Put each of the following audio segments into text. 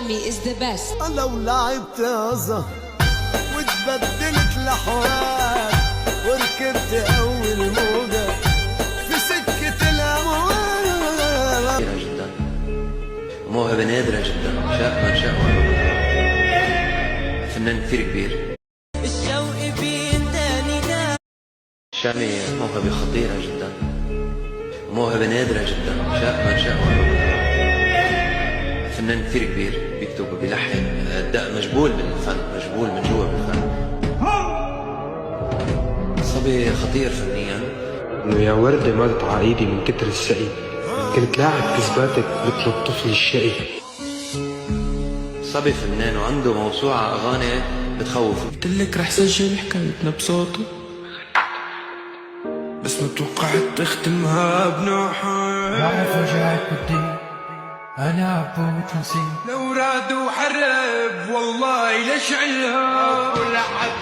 is the best. لو لعبت يا زهر واتبدلت لحوار وركبت اول موجة في سكة الاموال. جدا وموهبة نادرة جدا، شاء من شاء وعلا. فنان كثير كبير. الشوق بينداني دا شامي موهبة خطيرة جدا وموهبة نادرة جدا، شاء من شاء وعلا. فنان كثير كبير، بيكتب وبيلحن، مجبول بالفن، مجبول من جوا بالفن. صبي خطير فنيا. انه يا وردة ماتت عايدي من كتر السقي، كنت لاعب كذباتك مثل الطفل الشقي. صبي فنان وعنده موسوعة أغاني بتخوف. قلتلك رح سجل حكايتنا بصوته، بس ما توقعت تختمها بنوحة. بعرف وجعك بدي أنا عبود ونسيم، لو رادوا حرب والله لشعلها ولعب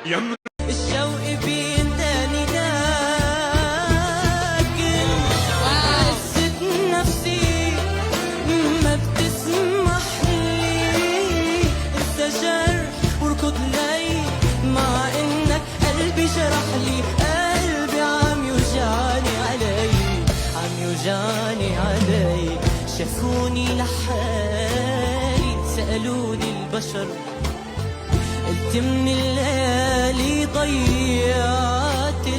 يم. الشوق بينداني لكن عزت نفسي ما بتسمح لي استجر وركض لي مع انك قلبي جرح لي. قلبي عم يوجعني علي، عم يوجعني علي. شافوني لحالي سألوني البشر، قلت من الليالي ضيع